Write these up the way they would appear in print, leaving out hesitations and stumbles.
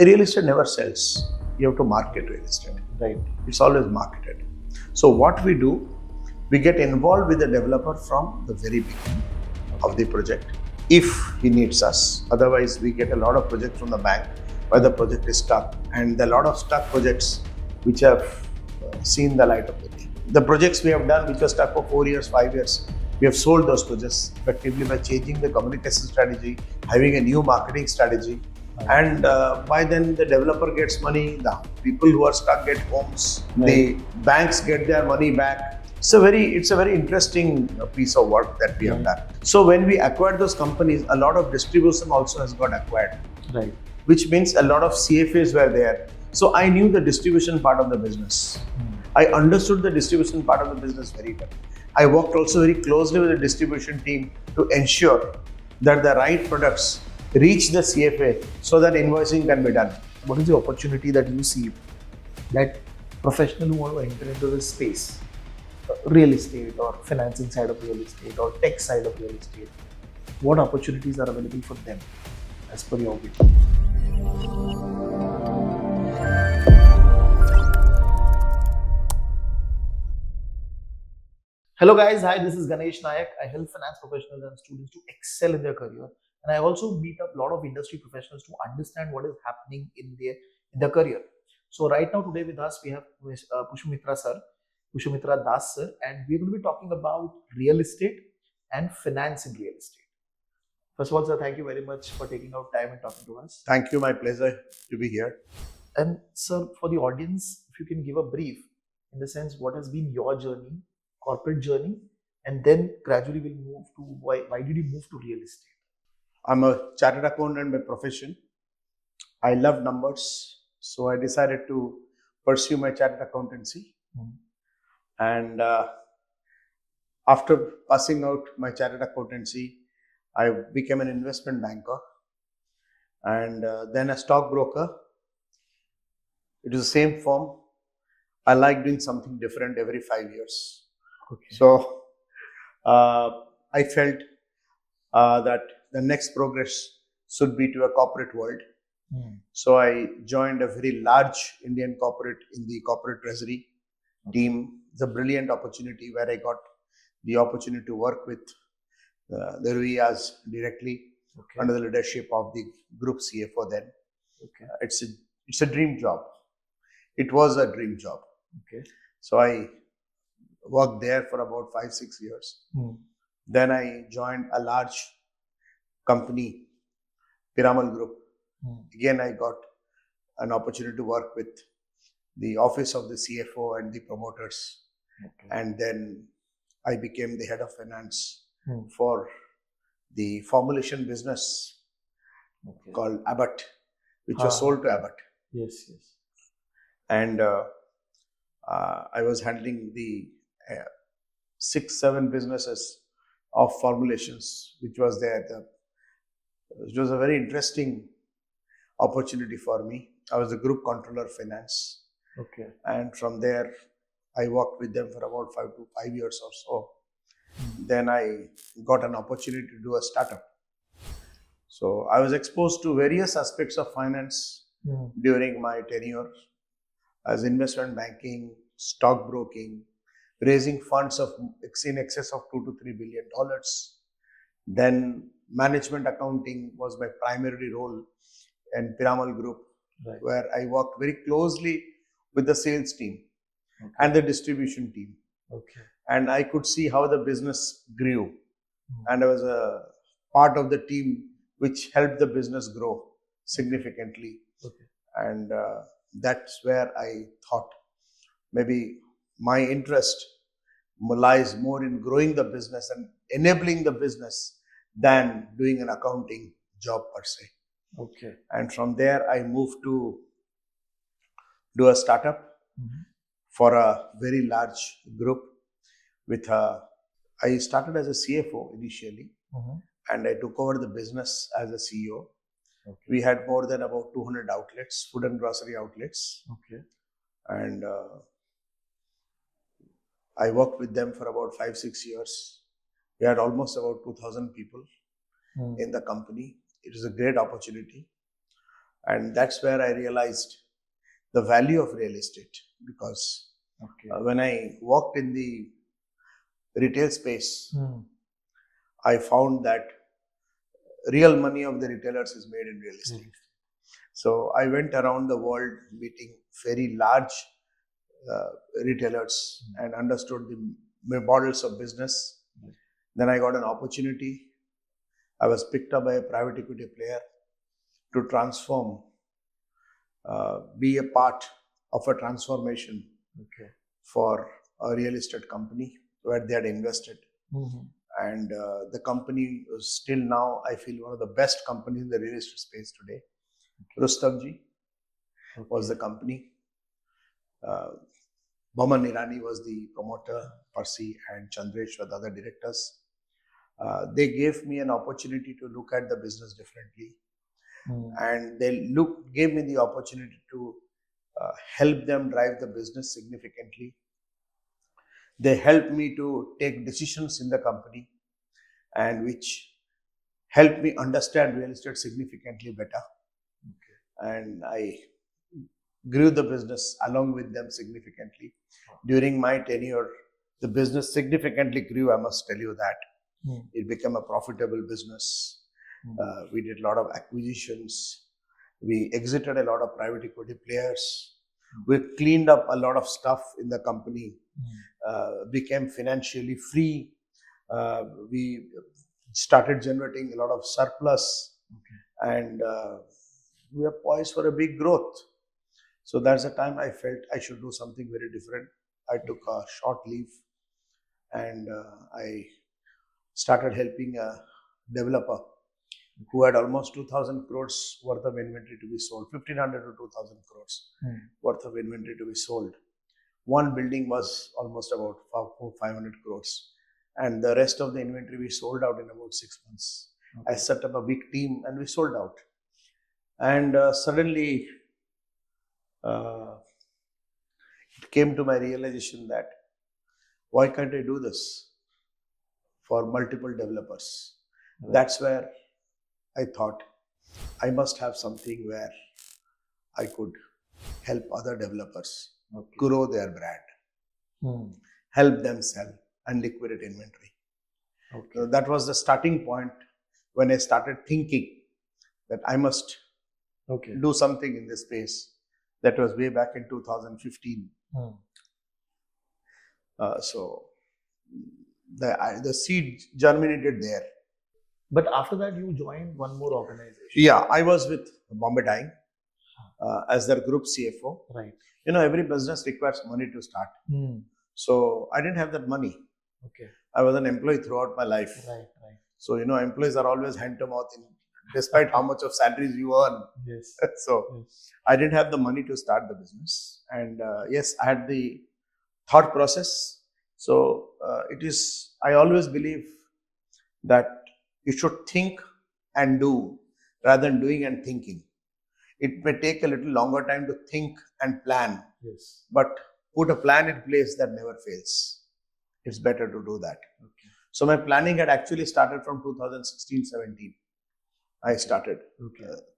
Real estate never sells. You have to market real estate. Right. It's always marketed. So what we do, we get involved with the developer from the very beginning of the project, if he needs us. Otherwise, we get a lot of projects from the bank where the project is stuck, and there are a lot of stuck projects which have seen the light of the day. The projects we have done which were stuck for 4 years, 5 years, we have sold those projects effectively by changing the communication strategy, having a new marketing strategy, and by then the developer gets money, the people who are stuck get homes, the banks get their money back. It's a very interesting piece of work that we have done. So when we acquired those companies, a lot of distribution also has got acquired, Right. which means a lot of CFAs were there. So I knew the distribution part of the business. I understood the distribution part of the business very well. I worked also very closely with the distribution team to ensure that the right products reach the CFA so that invoicing can be done. What is the opportunity that you see that professionals who want to enter into this space, real estate or financing side of real estate or tech side of real estate, what opportunities are available for them as per your view? Hello guys, hi, this is Ganesh Nayak. I help finance professionals and students to excel in their career, and I also meet up a lot of industry professionals to understand what is happening in their career. So right now today with us we have Pushpamitra sir, Pushpamitra Das sir, and we're going to be talking about real estate and finance in real estate. First of all, sir, thank you very much for taking out time and talking to us. Thank you, my pleasure to be here. And sir, for the audience, if you can give a brief in the sense what has been your journey, corporate journey, and then gradually we'll move to why did you move to real estate? I'm a chartered accountant by profession. I love numbers, so I decided to pursue my chartered accountancy. And after passing out my chartered accountancy, I became an investment banker and then a stockbroker. It is the same firm. I like doing something different every 5 years. Okay. So I felt that the next progress should be to a corporate world. So I joined a very large Indian corporate in the corporate treasury team. It's a brilliant opportunity where I got the opportunity to work with the Ruiyas directly under the leadership of the group CFO then. It's a dream job. It was a dream job. So I worked there for about 5-6 years. Then I joined a large company, Piramal Group. Again, I got an opportunity to work with the office of the CFO and the promoters. And then I became the head of finance for the formulation business called Abbott, which was sold to Abbott. Yes. And I was handling the 6-7 businesses of formulations, which was there. It was a very interesting opportunity for me. I was the group controller of finance. And from there, I worked with them for about 5 years or so. Then I got an opportunity to do a startup. So I was exposed to various aspects of finance during my tenure as investment banking, stockbroking, raising funds of in excess of $2 to $3 billion. Then management accounting was my primary role in Piramal Group, where I worked very closely with the sales team and the distribution team. And I could see how the business grew. And I was a part of the team which helped the business grow significantly. And that's where I thought maybe my interest lies more in growing the business and enabling the business than doing an accounting job per se. And from there, I moved to do a startup for a very large group. I started as a CFO initially, and I took over the business as a CEO. We had more than about 200 outlets, food and grocery outlets. And I worked with them for about 5-6 years. We had almost about 2,000 people in the company. It was a great opportunity. And that's where I realized the value of real estate, because when I walked in the retail space, I found that real money of the retailers is made in real estate. So I went around the world meeting very large retailers and understood the models of business. Then I got an opportunity. I was picked up by a private equity player to transform, be a part of a transformation for a real estate company where they had invested. And the company is still now, I feel, one of the best companies in the real estate space today. Rustamji was the company. Bhaman Irani was the promoter, Percy and Chandresh were the other directors. They gave me an opportunity to look at the business differently. And they gave me the opportunity to help them drive the business significantly. They helped me to take decisions in the company, and which helped me understand real estate significantly better. And I grew the business along with them significantly. During my tenure, the business significantly grew, I must tell you that. It became a profitable business. We did a lot of acquisitions. We exited a lot of private equity players. We cleaned up a lot of stuff in the company, became financially free. We started generating a lot of surplus, and we are poised for a big growth. So that's the time I felt I should do something very different. I took a short leave, and I started helping a developer who had almost 2,000 crores worth of inventory to be sold, 1,500 to 2,000 crores worth of inventory to be sold. One building was almost about 500 crores, and the rest of the inventory we sold out in about 6 months. I set up a big team and we sold out. And suddenly it came to my realization that why can't I do this for multiple developers? That's where I thought I must have something where I could help other developers grow their brand, help them sell and liquidate inventory. So that was the starting point when I started thinking that I must do something in this space. That was way back in 2015. So the seed germinated there. But after that, you joined one more organization. Yeah, I was with Bombay Dyeing as their group CFO. Right. You know, every business requires money to start. So I didn't have that money. I was an employee throughout my life. Right. So, you know, employees are always hand to mouth despite how much of salaries you earn. Yes. So I didn't have the money to start the business. And yes, I had the thought process. So I always believe that you should think and do rather than doing and thinking. It may take a little longer time to think and plan, but put a plan in place that never fails. It's better to do that. So my planning had actually started from 2016-17. I started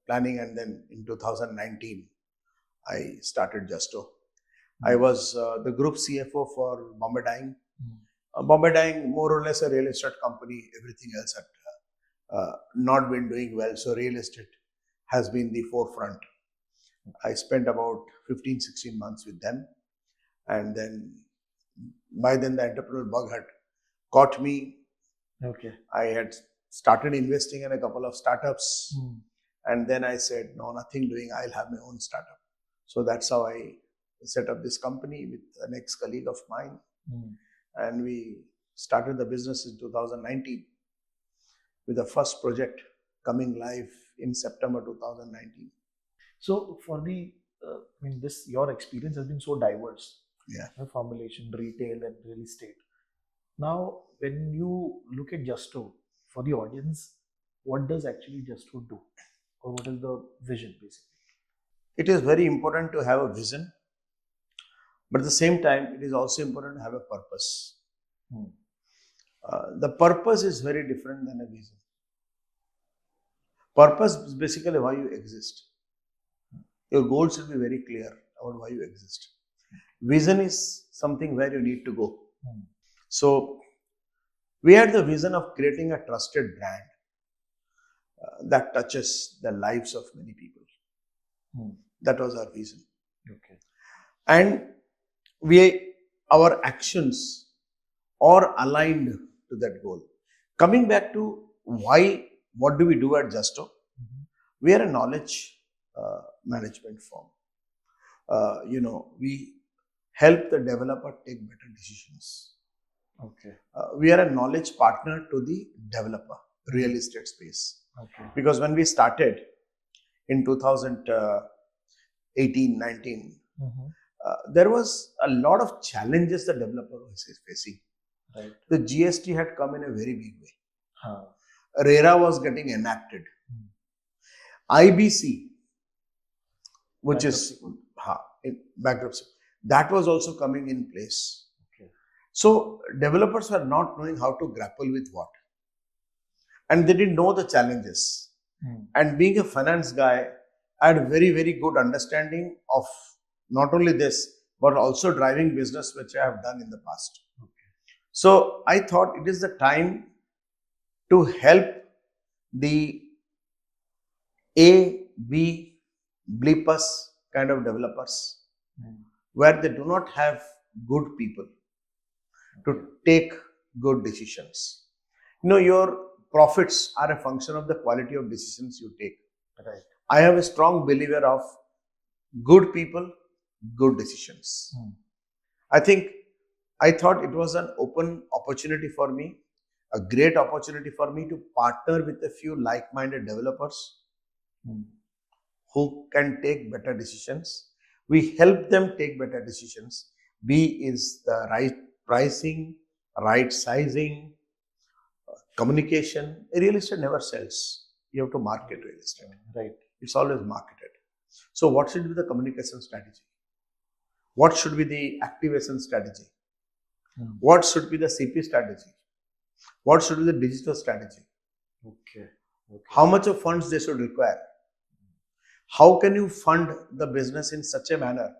planning, and then in 2019, I started Justo. I was the group CFO for Bombay Dyeing. Bombay Dyeing, more or less a real estate company. Everything else had not been doing well. So real estate has been the forefront. I spent about 15-16 months with them. And then by then the entrepreneurial bug had caught me. I had started investing in a couple of startups. And then I said, no, nothing doing. I'll have my own startup. So that's how I set up this company with an ex-colleague of mine. And we started the business in 2019 with the first project coming live in September 2019. So for your experience has been so diverse. Formulation, retail and real estate. Now, when you look at Justo, for the audience, what does actually Justo do? Or what is the vision basically? It is very important to have a vision, but at the same time, it is also important to have a purpose. The purpose is very different than a vision. Purpose is basically why you exist. Your goal should be very clear about why you exist. Vision is something where you need to go. So we had the vision of creating a trusted brand that touches the lives of many people. That was our vision. Okay. And our actions are aligned to that goal. Coming back to what do we do at Justo? We are a knowledge management firm. We help the developer take better decisions. Okay. We are a knowledge partner to the developer, real estate space. Okay. Because when we started in 2018-19, there was a lot of challenges the developer was facing. Right. The GST had come in a very big way. RERA was getting enacted. IBC, which is bankruptcy, that was also coming in place. Okay. So developers were not knowing how to grapple with what. And they didn't know the challenges. And being a finance guy, I had a very, very good understanding of not only this, but also driving business, which I have done in the past. Okay. So I thought it is the time to help the A, B, bleepers kind of developers where they do not have good people to take good decisions. Your profits are a function of the quality of decisions you take. Right. I am a strong believer of good people, good decisions. I thought it was an open opportunity for me, a great opportunity for me to partner with a few like-minded developers who can take better decisions. We help them take better decisions. B is the right pricing, right sizing, communication. Real estate never sells. You have to market real estate. Right. It's always marketed. So what should be the communication strategy? What should be the activation strategy? What should be the CP strategy? What should be the digital strategy? Okay. How much of funds they should require? How can you fund the business in such a manner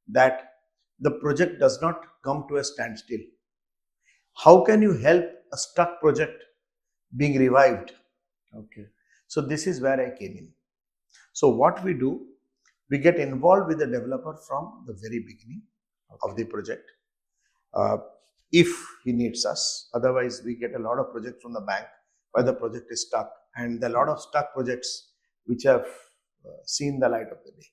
that the project does not come to a standstill? How can you help a stuck project being revived? Okay. So this is where I came in. So what we do, we get involved with the developer from the very beginning of the project. If he needs us, otherwise we get a lot of projects from the bank where the project is stuck, and there are a lot of stuck projects which have seen the light of the day.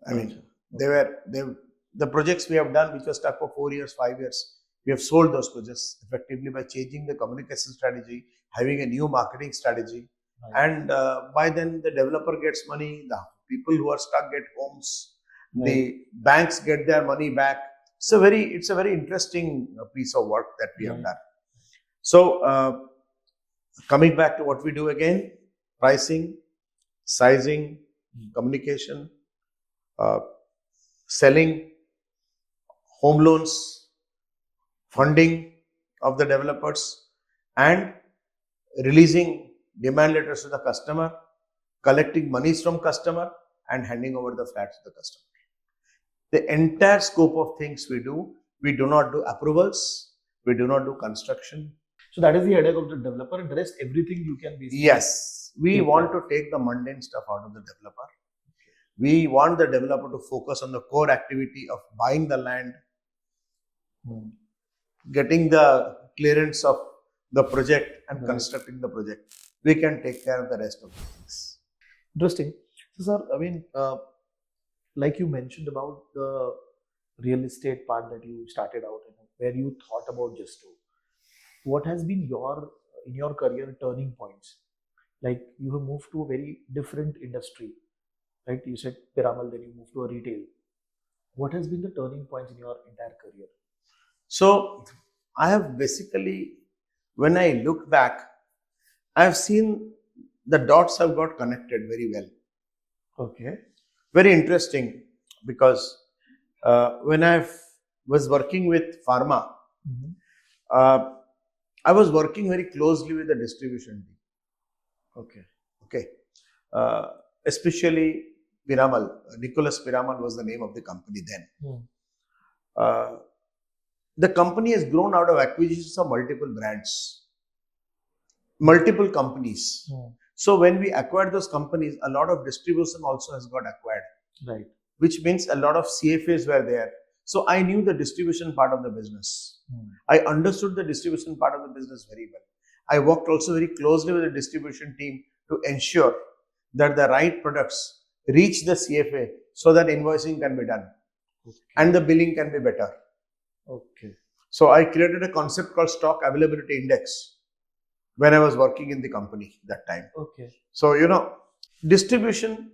I mean, the projects we have done which were stuck for 4 years, 5 years, we have sold those projects effectively by changing the communication strategy, having a new marketing strategy, and by then the developer gets money, the people who are stuck get homes, the banks get their money back. It's a very interesting piece of work that we have done. So coming back to what we do again, pricing, sizing, communication, selling, home loans, funding of the developers, and releasing demand letters to the customer, collecting monies from customer, and handing over the flats to the customer. The entire scope of things we do not do approvals, we do not do construction. So that is the headache of the developer, and the rest everything you can basically. Yes, we want to take the mundane stuff out of the developer. We want the developer to focus on the core activity of buying the land, getting the clearance of the project, and constructing the project. We can take care of the rest of the things. Interesting. So, sir, I mean, like you mentioned about the real estate part that you started out in, where you thought about Justo. What has been in your career turning points? Like you have moved to a very different industry, right? You said Piramal, then you moved to a retail. What has been the turning points in your entire career? So I have basically, when I look back, I have seen the dots have got connected very well. Okay. Very interesting, because when I was working with pharma, I was working very closely with the distribution team. Okay. Okay. Especially Piramal, Nicholas Piramal was the name of the company then. Hmm. The company has grown out of acquisitions of multiple brands, multiple companies. Hmm. So when we acquired those companies, a lot of distribution also has got acquired, Right. which means a lot of CFAs were there. So I knew the distribution part of the business. Hmm. I understood the distribution part of the business very well. I worked also very closely with the distribution team to ensure that the right products reach the CFA so that invoicing can be done Okay. and the billing can be better. Okay. So I created a concept called stock availability index when I was working in the company that time. Okay. So, distribution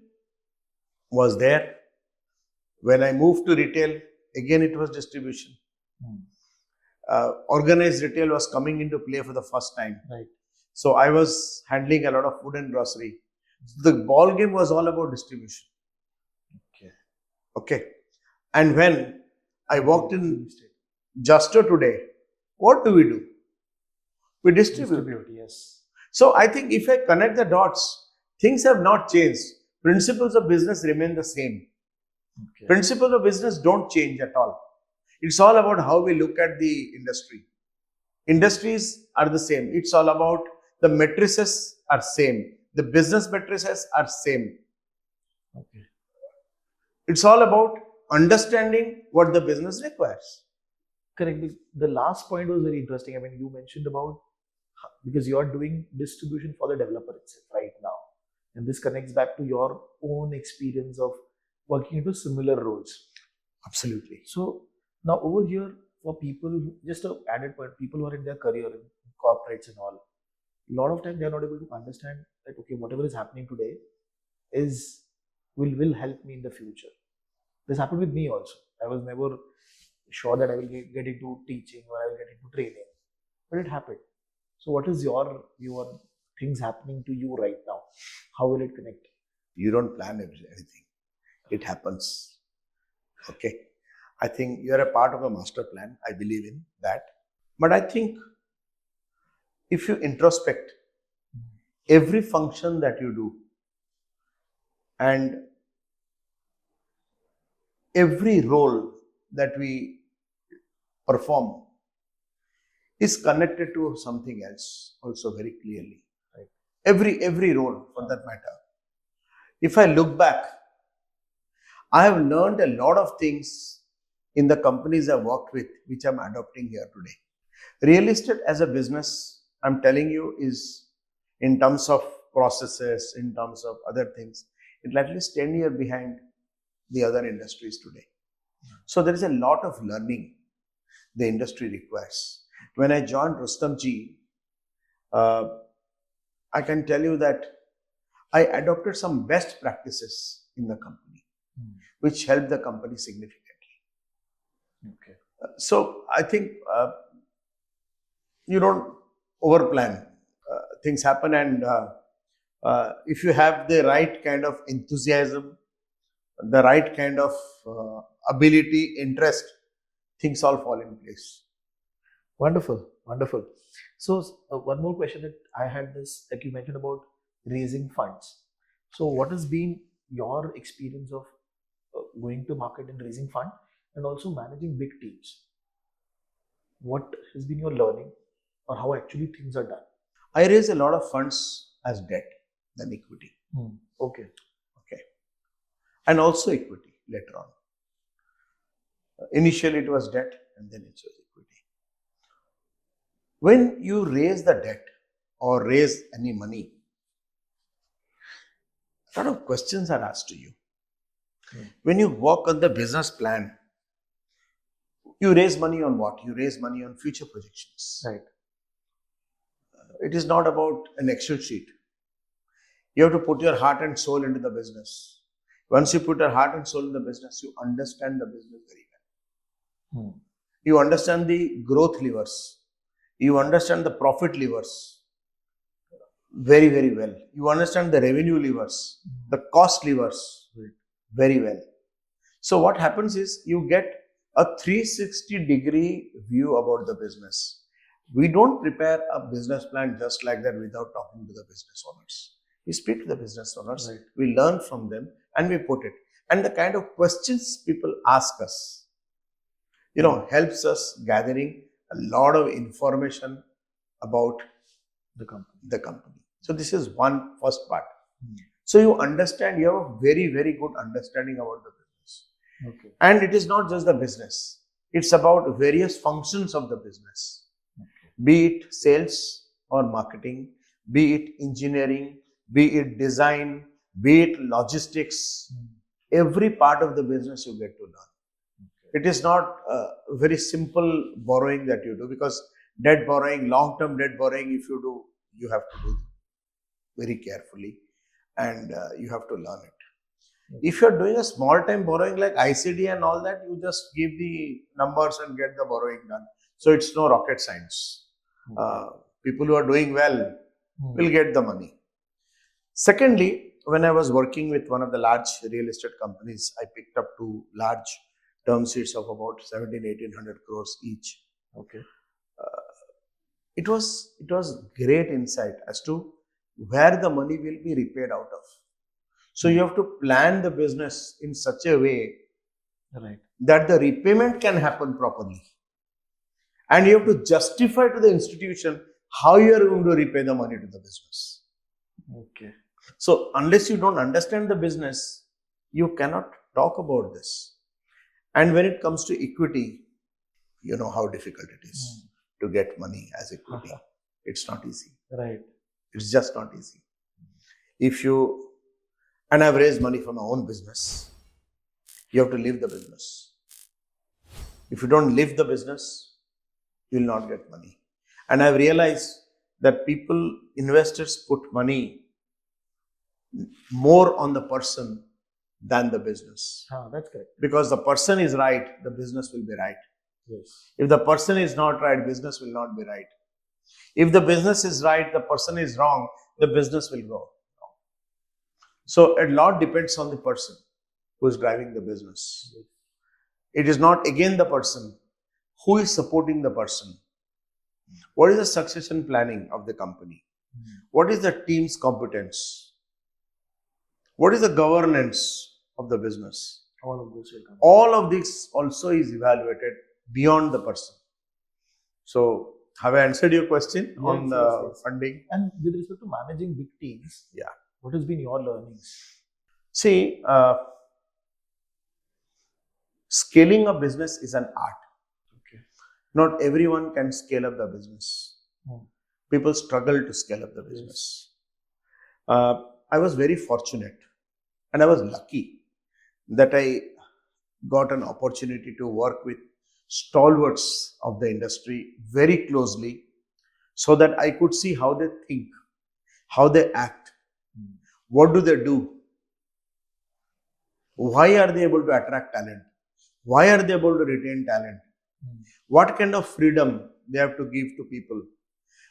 was there. When I moved to retail, again it was distribution. Hmm. Organized retail was coming into play for the first time. Right. So I was handling a lot of food and grocery. The ball game was all about distribution. Okay. Okay. And when I walked in Justo today, what do? We distribute. Yes. So I think if I connect the dots, things have not changed. Principles of business remain the same. Okay. Principles of business don't change at all. It's all about how we look at the industry. Industries are the same. It's all about the matrices are same. The business matrices are same. Okay. It's all about understanding what the business requires. Correct. The last point was very interesting. I mean, you mentioned about because you are doing distribution for the developer itself right now, and this connects back to your own experience of working into similar roles. Absolutely. So now over here, for people, just a added point, people who are in their career in corporates and all, a lot of time they are not able to understand that okay, whatever is happening today is will help me in the future. This happened with me also. I was never sure that I will get into teaching or I will get into training, but it happened. So what is your view on things happening to you right now? How will it connect? You don't plan anything. It happens. Okay. I think you're a part of a master plan. I believe in that. But I think if you introspect every function that you do and every role that we perform is connected to something else also very clearly. Right. Every role for that matter. If I look back, I have learned a lot of things in the companies I've worked with, which I'm adopting here today. Real estate as a business, I'm telling you, is in terms of processes, in terms of other things, it's at least 10 years behind the other industries today. So there is a lot of learning the industry requires. When I joined Rustamji, I can tell you that I adopted some best practices in the company, which helped the company significantly. Okay. So I think you don't overplan. Things happen, and if you have the right kind of enthusiasm, the right kind of ability, interest, things all fall in place. Wonderful, wonderful. So one more question that I had this, like you mentioned about raising funds. So what has been your experience of going to market and raising fund and also managing big teams? What has been your learning or how actually things are done? I raise a lot of funds as debt than equity. Okay. Okay. And also equity later on. Initially it was debt and then it was equity. When you raise the debt or raise any money, a lot of questions are asked to you. When you work on the business plan, you raise money on what? You raise money on future projections. Right. It is not about an Excel sheet. You have to put your heart and soul into the business. Once you put your heart and soul in the business, you understand the business very well. You understand the growth levers. You understand the profit levers very, very well. You understand the revenue levers, the cost levers very well. So what happens is you get a 360-degree view about the business. We don't prepare a business plan just like that without talking to the business owners. We speak to the business owners. Right. We learn from them. and we put it. And the kind of questions people ask us, helps us gathering a lot of information about the company. So this is one first part. So you understand, you have a very, very good understanding about the business. Okay. And it is not just the business. It's about various functions of the business. Okay. Be it sales or marketing, be it engineering, be it design, be it logistics. Every part of the business you get to learn. Okay. It is not a very simple borrowing that you do, because debt borrowing, long-term debt borrowing, if you do, you have to do very carefully, and you have to learn it. Okay. If you're doing a small-time borrowing like ICD and all that, you just give the numbers and get the borrowing done. So it's no rocket science. Okay. People who are doing well will get the money. Secondly, when I was working with one of the large real estate companies, I picked up 2 large term sheets of about 1700-1800 crores each. Okay. It was great insight as to where the money will be repaid out of. So you have to plan the business in such a way that the repayment can happen properly. And you have to justify to the institution how you are going to repay the money to the business. Okay. So unless you don't understand the business, you cannot talk about this. And when it comes to equity, you know how difficult it is to get money as equity. It's not easy. Right. It's just not easy. And I've raised money for my own business. You have to live the business. If you don't live the business, you will not get money. And I've realized that investors put money more on the person than the business. That's correct. Because the person is right, the business will be right. Yes. If the person is not right, business will not be right. If the business is right, the person is wrong, the business will go wrong. So a lot depends on the person who is driving the business. Yes. It is not again the person. Who is supporting the person? What is the succession planning of the company? What is the team's competence? What is the governance of the business? All of this will come. All of this also is evaluated beyond the person. So, have I answered your question on the funding? And with respect to managing big teams, what has been your learnings? See, scaling a business is an art. Okay. Not everyone can scale up the business. People struggle to scale up the business. I was very fortunate and I was lucky that I got an opportunity to work with stalwarts of the industry very closely, so that I could see how they think, how they act, what do they do, why are they able to attract talent, why are they able to retain talent, what kind of freedom they have to give to people,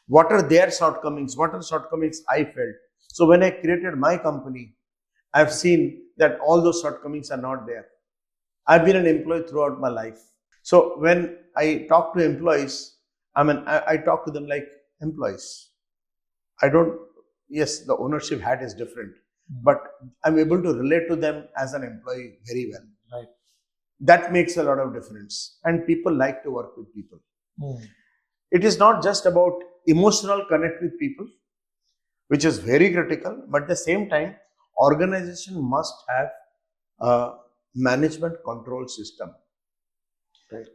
what are their shortcomings, what are shortcomings I felt. So when I created my company, I've seen that all those shortcomings are not there. I've been an employee throughout my life. So when I talk to employees, I talk to them like employees. Yes, the ownership hat is different, but I'm able to relate to them as an employee very well. Right. That makes a lot of difference. And people like to work with people. It is not just about emotional connect with people, which is very critical, but at the same time, organization must have a management control system. Right.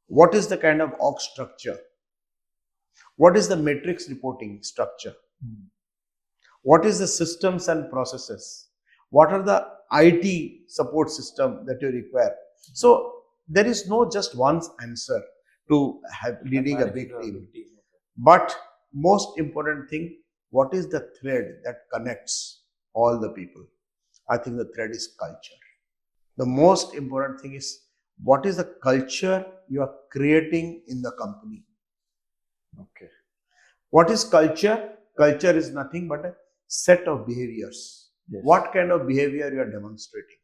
What is the kind of org structure? What is the metrics reporting structure? What is the systems and processes? What are the IT support system that you require? So there is no just one answer to leading a big team. But most important thing, what is the thread that connects all the people? I think the thread is culture. The most important thing is, what is the culture you are creating in the company? Okay. What is culture? Culture is nothing but a set of behaviors. Yes. What kind of behavior you are demonstrating?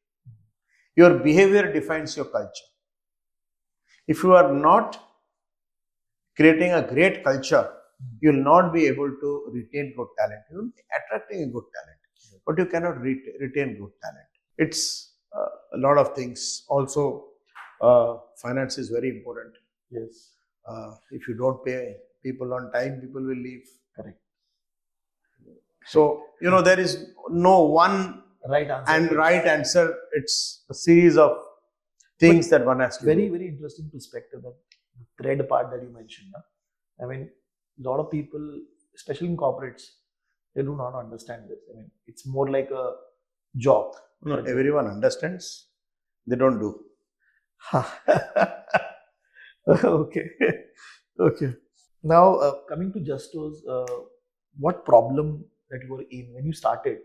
Your behavior defines your culture. If you are not creating a great culture, you will not be able to retain good talent. You will be attracting a good talent, but you cannot retain good talent. It's a lot of things. Also, finance is very important. Yes. If you don't pay people on time, people will leave. Correct. So, there is no one Right answer. and right answer. It's a series of things that one has to Very, do. very interesting perspective, that the thread part that you mentioned. I mean, a lot of people, especially in corporates, they do not understand this. I mean, it's more like a job. No, everyone understands. They don't do. Okay. Okay. Now, coming to Justo's, what problem that you were in when you started,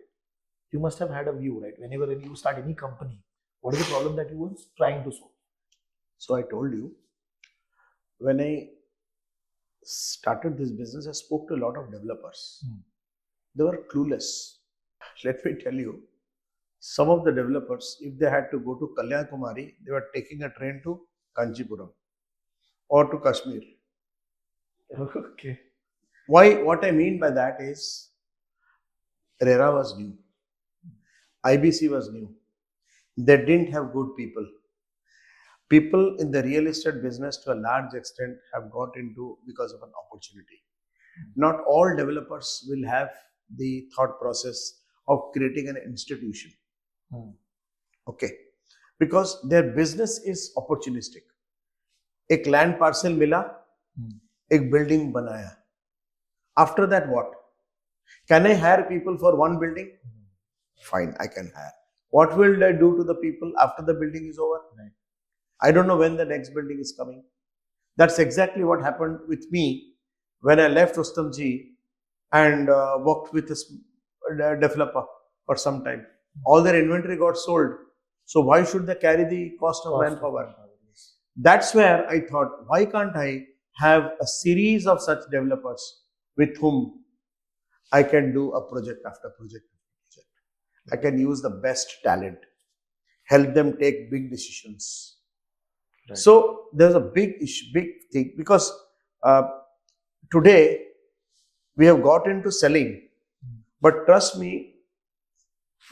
you must have had a view, right? Whenever you start any company, what is the problem that you were trying to solve? So I told you, when I started this business, I spoke to a lot of developers. They were clueless. Let me tell you, some of the developers, if they had to go to Kanyakumari, they were taking a train to Kanchipuram or to Kashmir. Okay. Why? What I mean by that is, RERA was new, IBC was new. They didn't have good people. People in the real estate business, to a large extent, have got into because of an opportunity. Not all developers will have the thought process of creating an institution. Okay, because their business is opportunistic. एक land parcel मिला, एक building बनाया. After that, what? Can I hire people for one building? Fine, I can hire. What will I do to the people after the building is over? Right. I don't know when the next building is coming. That's exactly what happened with me when I left Rustamji and worked with a developer for some time. All their inventory got sold. So why should they carry the cost of manpower? That's where I thought, why can't I have a series of such developers with whom I can do a project after project after project. I can use the best talent, help them take big decisions. Right. So there's a big issue, big thing, because today we have got into selling, but trust me,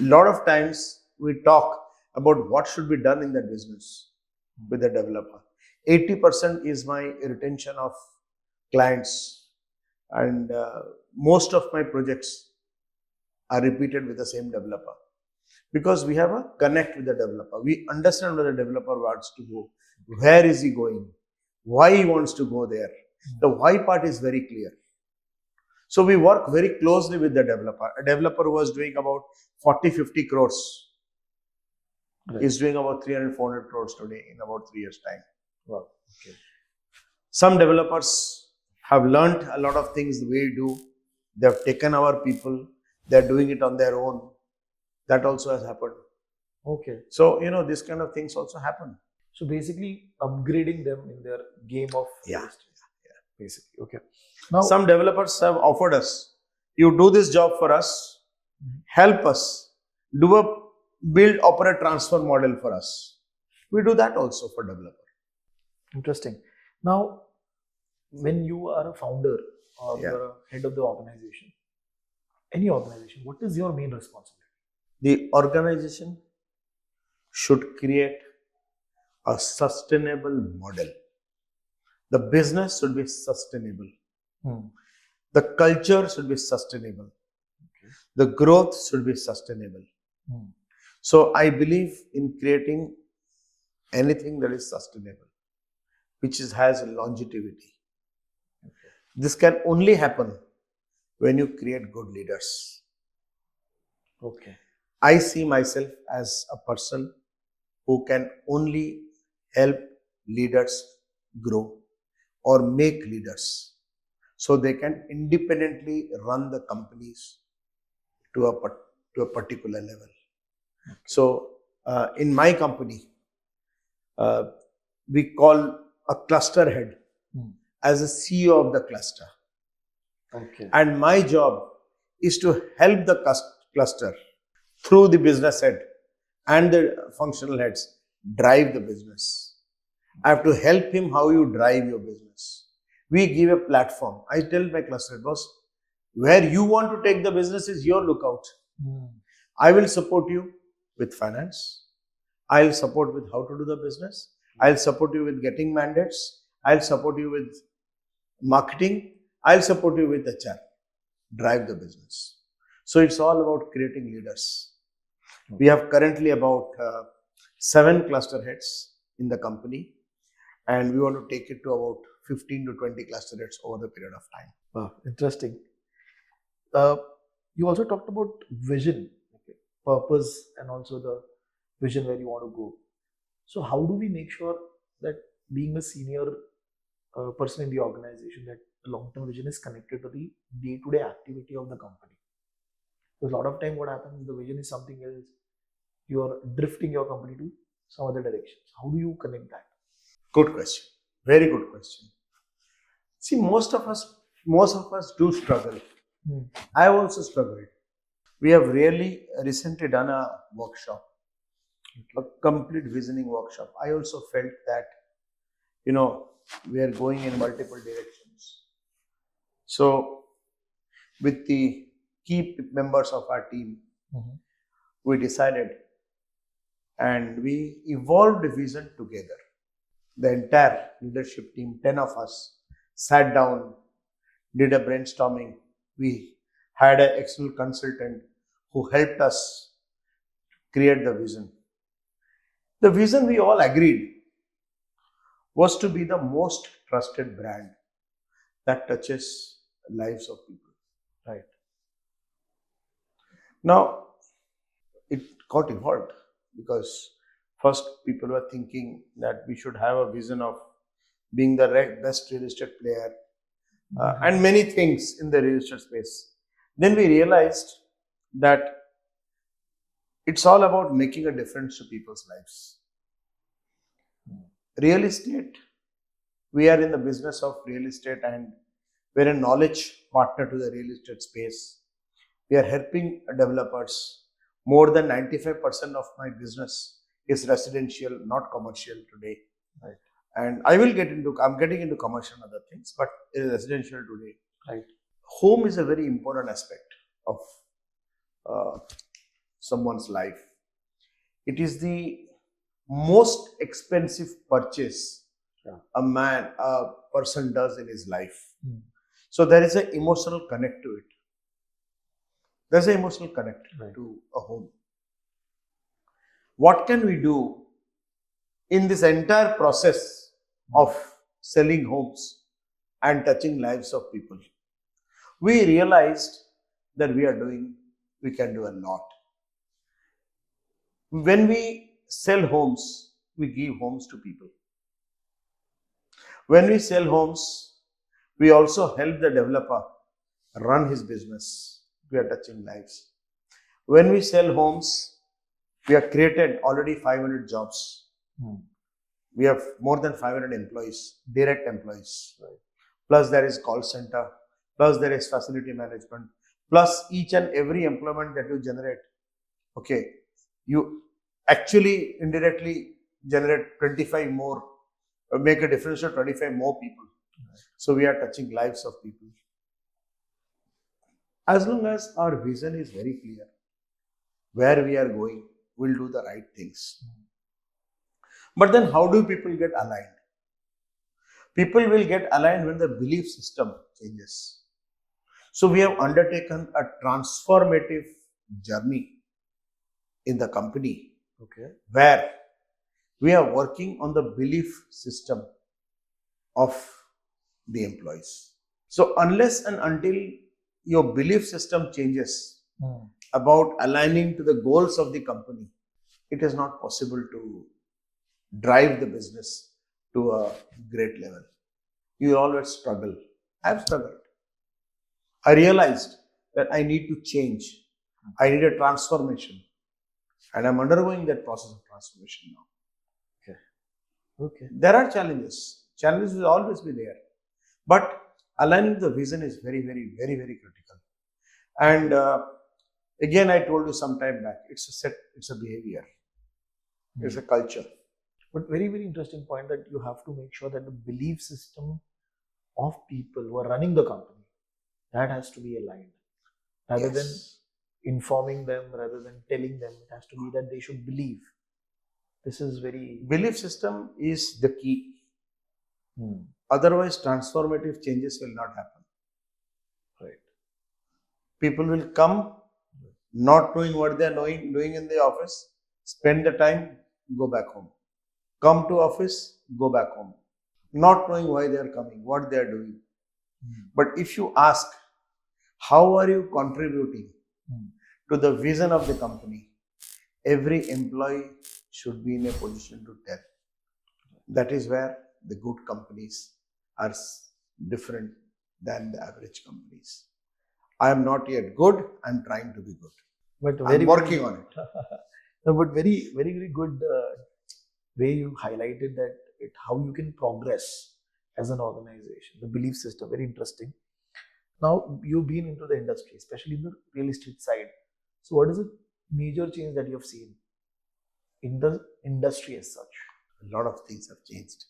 a lot of times we talk about what should be done in that business with the developer. 80% is my retention of clients, and most of my projects are repeated with the same developer, because we have a connect with the developer. We understand where the developer wants to go, where is he going, why he wants to go there. The why part is very clear. So we work very closely with the developer. A developer who was doing about 40-50 crores is doing about 300-400 crores today in about 3 years' time. Wow. Okay. Some developers have learnt a lot of things the way we do. They have taken our people. They are doing it on their own. That also has happened. Okay. So, this kind of things also happen. So basically upgrading them in their game of basically. Okay. Now, some developers have offered us, you do this job for us, help us, do a build, operate, transfer model for us. We do that also for developer. Interesting. Now, when you are a founder or you are a head of the organization, any organization, what is your main responsibility? The organization should create a sustainable model. The business should be sustainable. The culture should be sustainable. Okay. The growth should be sustainable. So I believe in creating anything that is sustainable, which has longevity. Okay. This can only happen when you create good leaders. Okay. I see myself as a person who can only help leaders grow or make leaders so they can independently run the companies to a particular level. Okay. So in my company, we call a cluster head as a CEO of the cluster. Okay. And my job is to help the cluster through the business head and the functional heads drive the business. I have to help him how you drive your business. We give a platform. I tell my cluster boss, where you want to take the business is your lookout. I will support you. with finance. I'll support with how to do the business. I'll support you with getting mandates. I'll support you with marketing. I'll support you with HR. Drive the business. So it's all about creating leaders. We have currently about 7 cluster heads in the company, and we want to take it to about 15 to 20 cluster heads over the period of time. Wow, interesting. You also talked about vision, okay, purpose, and also the vision where you want to go. So how do we make sure that being a senior person in the organization, that the long-term vision is connected to the day-to-day activity of the company? Because a lot of time what happens, the vision is something else. You are drifting your company to some other direction. How do you connect that? Good question. Very good question. See, most of us do struggle. I have also struggled. We have really recently done a workshop, a complete visioning workshop. I also felt that, we are going in multiple directions. So, with the key members of our team, we decided and we evolved a vision together. The entire leadership team, 10 of us, sat down, did a brainstorming. We had an external consultant who helped us create the vision. The vision we all agreed was to be the most trusted brand that touches lives of people. Right. Now, it got evolved because first people were thinking that we should have a vision of being the best real estate player and many things in the real estate space. Then we realized that it's all about making a difference to people's lives. Real estate, we are in the business of real estate and we're a knowledge partner to the real estate space. We are helping developers. More than 95% of my business is residential, not commercial today. Right. And I'm getting into commercial and other things, but it is residential today. Right. Home is a very important aspect of someone's life. It is the most expensive purchase a person does in his life. So there is an emotional connect to it. There's an emotional connect to a home. What can we do in this entire process of selling homes and touching lives of people? We realized that we can do a lot. When we sell homes, we give homes to people. When we sell homes, we also help the developer run his business. We are touching lives. When we sell homes, we have created already 500 jobs. We have more than 500 employees, direct employees. Right. Plus there is call center, plus there is facility management, plus each and every employment that you generate. Okay, you actually indirectly generate 25 more, make a difference to 25 more people. Right. So we are touching lives of people. As long as our vision is very clear, where we are going, we'll do the right things. But then how do people get aligned? People will get aligned when the belief system changes. So we have undertaken a transformative journey in the company, where we are working on the belief system of the employees. So unless and until your belief system changes about aligning to the goals of the company, it is not possible to drive the business to a great level. You always struggle. I've struggled. I realized that I need to change. I need a transformation. And I'm undergoing that process of transformation now. Okay. There are challenges. Challenges will always be there. But aligning the vision is very, very, very, very critical. And again, I told you some time back, it's a behavior. It's a culture. But very, very interesting point that you have to make sure that the belief system of people who are running the company, that has to be aligned. Rather than informing them rather than telling them. It has to be that they should believe. This is very... Belief system is the key. Hmm. Otherwise, transformative changes will not happen. Right. People will come not knowing what they are doing in the office, spend the time, go back home. Come to office, go back home. Not knowing why they are coming, what they are doing. But if you ask, how are you contributing to the vision of the company? Every employee should be in a position to tell. That is where the good companies are different than the average companies. I am not yet good, I am trying to be good. But I'm working on it. No, but very, very, very good way you highlighted that how you can progress as an organization, the belief system, very interesting. Now, you've been into the industry, especially in the real estate side. So, what is the major change that you have seen in the industry as such? A lot of things have changed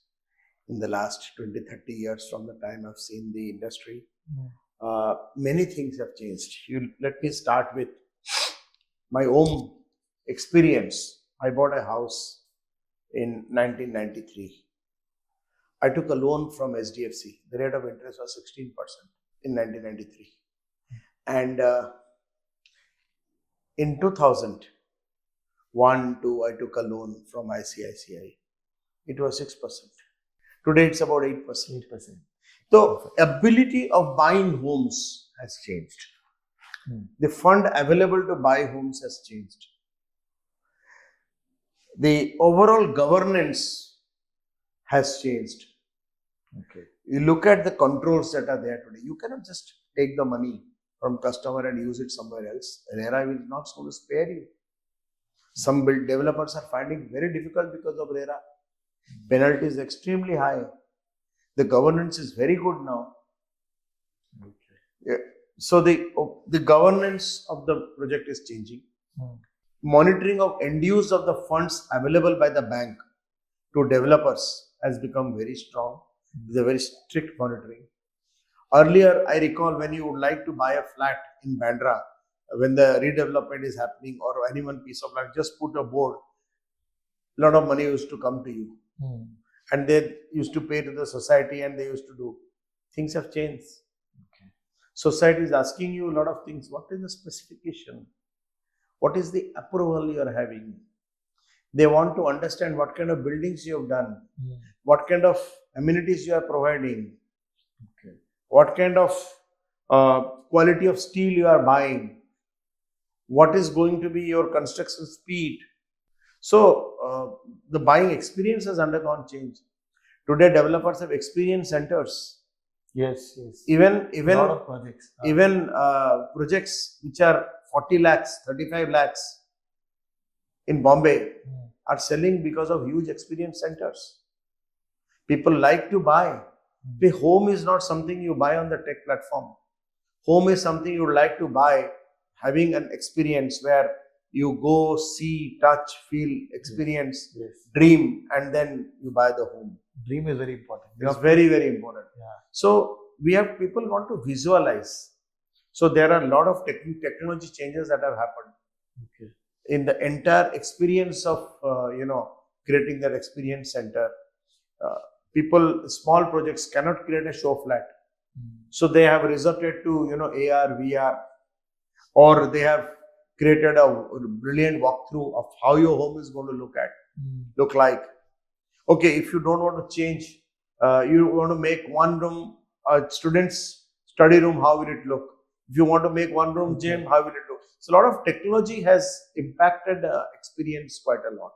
in the last 20, 30 years from the time I've seen the industry. Many things have changed. Let me start with my own experience. I bought a house in 1993. I took a loan from SDFC. The rate of interest was 16% in 1993. And in 2001, 2, I took a loan from ICICI. It was 6%. Today it's about 8%. So ability of buying homes has changed. The fund available to buy homes has changed. The overall governance has changed. Okay. You look at the controls that are there today. You cannot just take the money from customer and use it somewhere else. RERA will not going to spare you. Some developers are finding it very difficult because of RERA. Penalty is extremely high. The governance is very good now. Okay. Yeah. So the governance of the project is changing. Monitoring of end use of the funds available by the bank to developers has become very strong. There's a very strict monitoring. Earlier, I recall when you would like to buy a flat in Bandra, when the redevelopment is happening or any one piece of land, just put a board. A lot of money used to come to you. And they used to pay to the society and they used to do. Things have changed. Okay. Society is asking you a lot of things. What is the specification? What is the approval you are having? They want to understand what kind of buildings you have done, what kind of amenities you are providing, what kind of quality of steel you are buying, what is going to be your construction speed. So the buying experience has undergone change. Today, developers have experience centers. Yes. Even a lot of projects. Even projects which are 40 lakhs, 35 lakhs in Bombay are selling because of huge experience centers. People like to buy. The home is not something you buy on the tech platform. Home is something you would like to buy, having an experience where you go, see, touch, feel, experience, dream, and then you buy the home. Dream is very important. It's very, very important. Yeah. So we have people want to visualize. So there are a lot of technology changes that have happened. Okay. In the entire experience of creating that experience center. Small projects cannot create a show flat. So they have resorted to AR, VR, or they have created a brilliant walkthrough of how your home is going to look like. Okay, if you don't want to change, you want to make one room students study room, how will it look? If you want to make one room gym, how will it look? So a lot of technology has impacted experience quite a lot.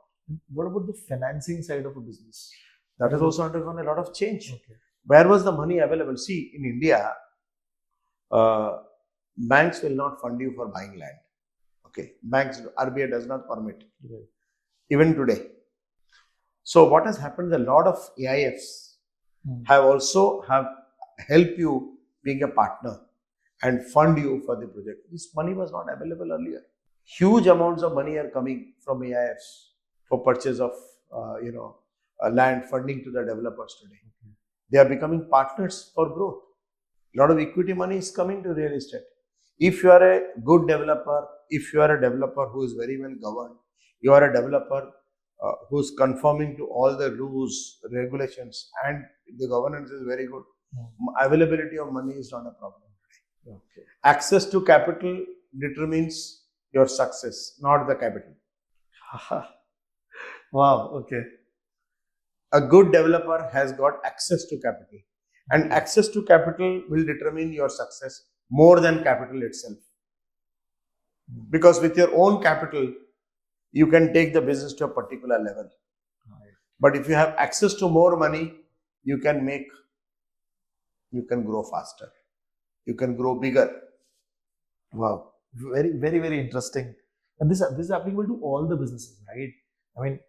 What about the financing side of a business? That has also undergone a lot of change. Okay. Where was the money available? See, in India, banks will not fund you for buying land. Okay, RBI does not permit. Right. Even today. So what has happened? A lot of AIFs have helped you being a partner and fund you for the project. This money was not available earlier. Huge amounts of money are coming from AIFs for purchase of land, funding to the developers today. They are becoming partners for growth. A lot of equity money is coming to real estate. If you are a good developer, if you are a developer who is very well governed, you are a developer who's conforming to all the rules, regulations, and the governance is very good, availability of money is not a problem. Okay. Access to capital determines your success, not the capital. Wow. Okay. A good developer has got access to capital, and access to capital will determine your success more than capital itself. Because with your own capital, you can take the business to a particular level. But if you have access to more money, you can grow faster. You can grow bigger. Wow. Very, very, very interesting. And this is applicable to all the businesses, right? I mean,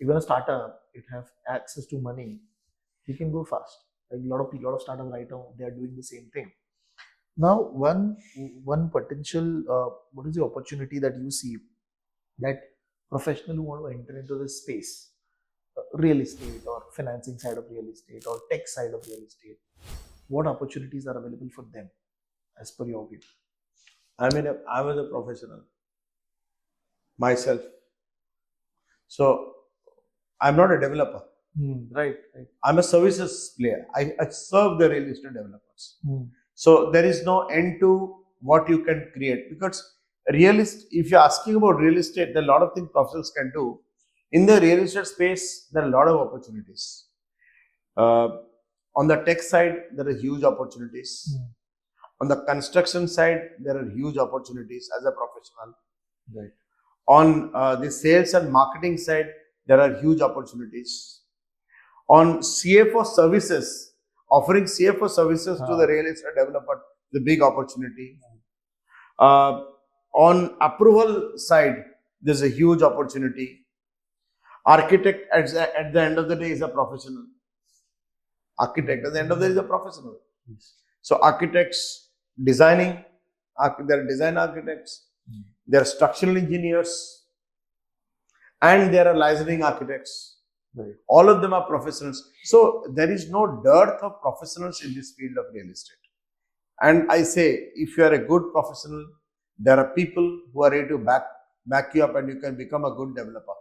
even a startup, it have access to money, you can go fast. Like a lot of startups right now, they are doing the same thing. Now, one potential, what is the opportunity that you see that professional who want to enter into this space, real estate or financing side of real estate or tech side of real estate, what opportunities are available for them as per your view? I was a professional myself. So I'm not a developer. Right. I'm a services player. I serve the real estate developers. So there is no end to what you can create, because if you're asking about real estate, there are a lot of things professionals can do. In the real estate space, there are a lot of opportunities. On the tech side, there are huge opportunities. On the construction side, there are huge opportunities as a professional. Right. On the sales and marketing side, there are huge opportunities. On CFO services, offering CFO services to the real estate developer, the big opportunity. On approval side, there's a huge opportunity. Architect at the end of the day is a professional. Architect at the end of the day is a professional. Yes. So architects designing, there are design architects, there are structural engineers, and there are licensing architects. Right. All of them are professionals. So there is no dearth of professionals in this field of real estate. And I say, if you are a good professional, there are people who are ready to back you up, and you can become a good developer.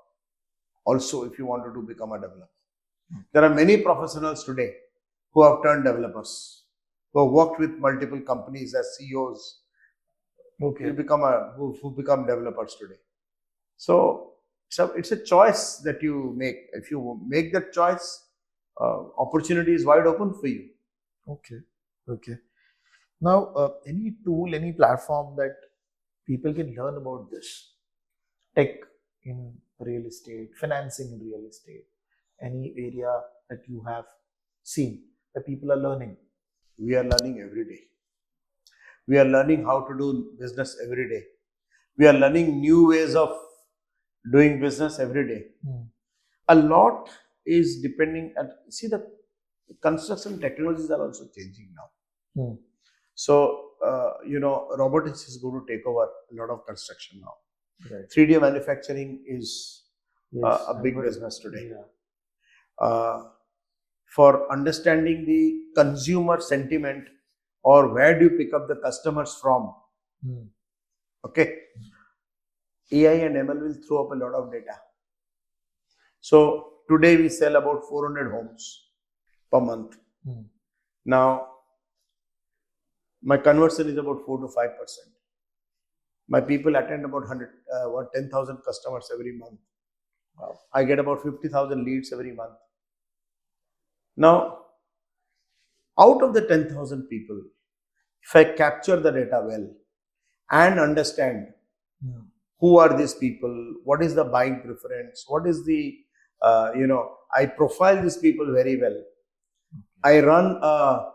Also, if you wanted to become a developer. There are many professionals today who have turned developers, who have worked with multiple companies as CEOs, who become developers today. So it's a choice that you make. If you make that choice, opportunity is wide open for you. Okay. Now, any tool, any platform that people can learn about this, tech in real estate, financing in real estate, any area that you have seen that people are learning? We are learning every day. We are learning how to do business every day. We are learning new ways of doing business every day. A lot is depending the construction technologies are also changing now. So, robotics is going to take over a lot of construction now. Right. 3D manufacturing is a big business today. Yeah. For understanding the consumer sentiment, or where do you pick up the customers from? Okay. AI and ML will throw up a lot of data. So today we sell about 400 homes per month. Now, my conversion is about 4 to 5%. My people attend about 10,000 customers every month. Wow. I get about 50,000 leads every month. Now, out of the 10,000 people, if I capture the data well and understand who are these people, what is the buying preference, what is the, I profile these people very well. I run a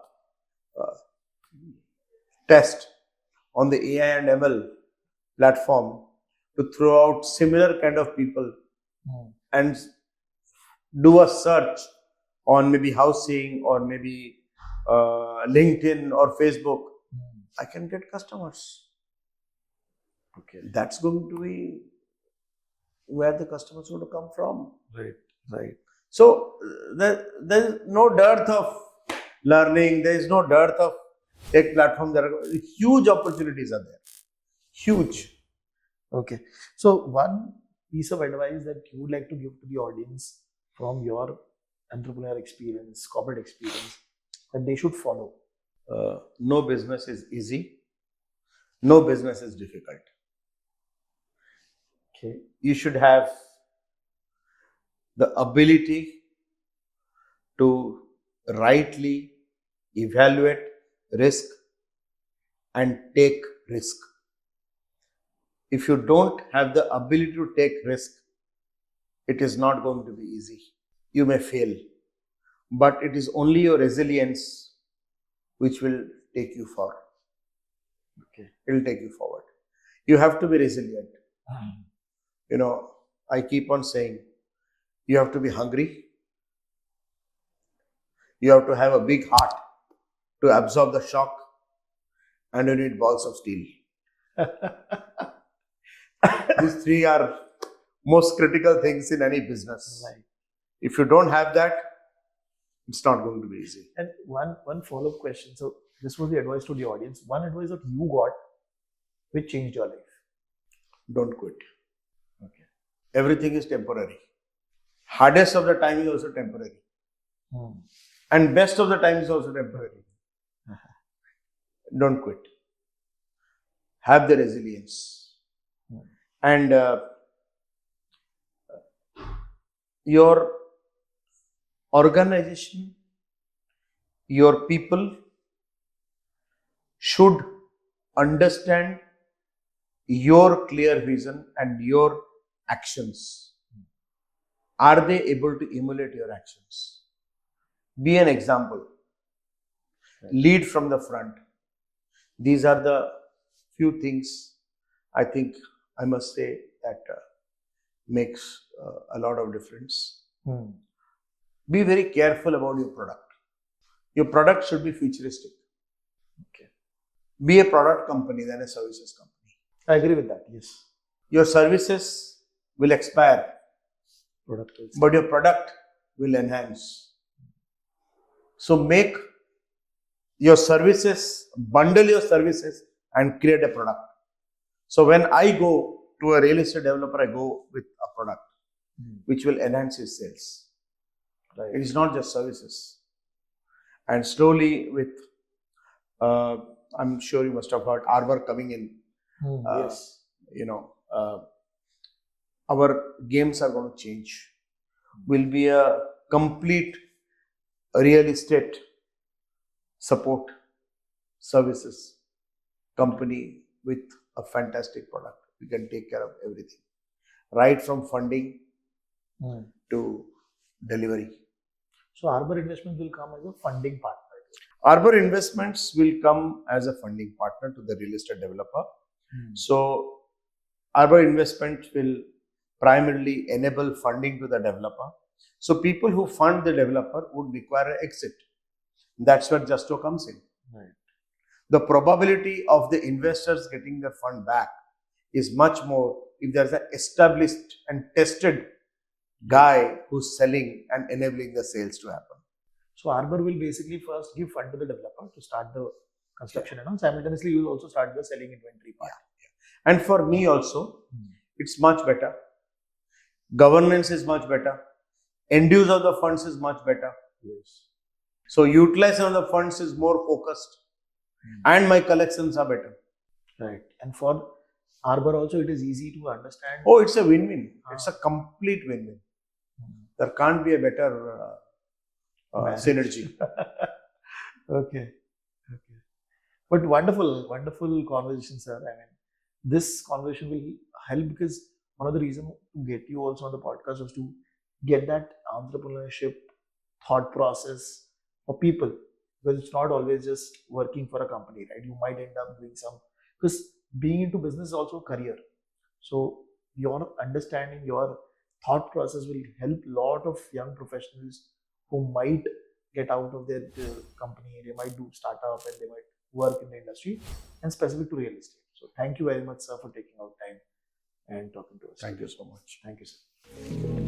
test on the AI and ML platform to throw out similar kind of people and do a search on maybe housing or maybe LinkedIn or Facebook. I can get customers. Okay, that's going to be where the customers going to come from. Right. So there's no dearth of learning. There is no dearth of tech platform, there are huge opportunities are there. Huge. Okay. So one piece of advice that you would like to give to the audience from your entrepreneur experience, corporate experience, that they should follow. No business is easy. No business is difficult. Okay. You should have the ability to rightly evaluate risk and take risk. If you don't have the ability to take risk, it is not going to be easy. You may fail, but it is only your resilience which will take you far. Okay. It will take you forward. You have to be resilient. You know, I keep on saying, you have to be hungry. You have to have a big heart to absorb the shock, and you need balls of steel. These three are most critical things in any business. Right. If you don't have that, it's not going to be easy. And one follow-up question. So this was the advice to the audience. One advice that you got which changed your life. Don't quit. Okay. Everything is temporary. Hardest of the time is also temporary. And best of the time is also temporary. Don't quit. Have the resilience. And your organization, your people should understand your clear vision and your actions. Are they able to emulate your actions? Be an example. Lead from the front. These are the few things I think I must say that makes a lot of difference. Be very careful about your product. Your product should be futuristic. Okay. Be a product company than a services company. I agree with that. Yes. Your services will expire, but your product will enhance. So make your services, bundle your services and create a product. So when I go to a real estate developer, I go with a product which will enhance his sales. Right. It is not just services. And slowly with, I'm sure you must have heard Arbor coming in. Yes. You know, our games are going to change. Will be a complete real estate support services company with a fantastic product. We can take care of everything, right from funding to delivery. So Arbor Investments will come as a funding partner. Arbor Investments will come as a funding partner to the real estate developer. So Arbor Investment will primarily enable funding to the developer. So people who fund the developer would require an exit. That's where Justo comes in. Right. The probability of the investors getting their fund back is much more if there's an established and tested guy who's selling and enabling the sales to happen. So Arbor will basically first give fund to the developer to start the construction and simultaneously you will also start the selling inventory part. And for me also, it's much better. Governance is much better. End use of the funds is much better. Yes. So utilization of the funds is more focused and my collections are better. Right. And for Arbor also it is easy to understand. Oh, it's a win-win. It's a complete win-win. There can't be a better synergy. Okay. But wonderful conversation, sir. I mean, this conversation will help because one of the reasons to get you also on the podcast was to get that entrepreneurship thought process for people, because it's not always just working for a company, right? You might end up doing some, because being into business is also a career. So your understanding, your thought process will help a lot of young professionals who might get out of their company, they might do startup and they might work in the industry and specific to real estate. So thank you very much, sir, for taking out time and talking to us. Thank you so much. Thank you, sir.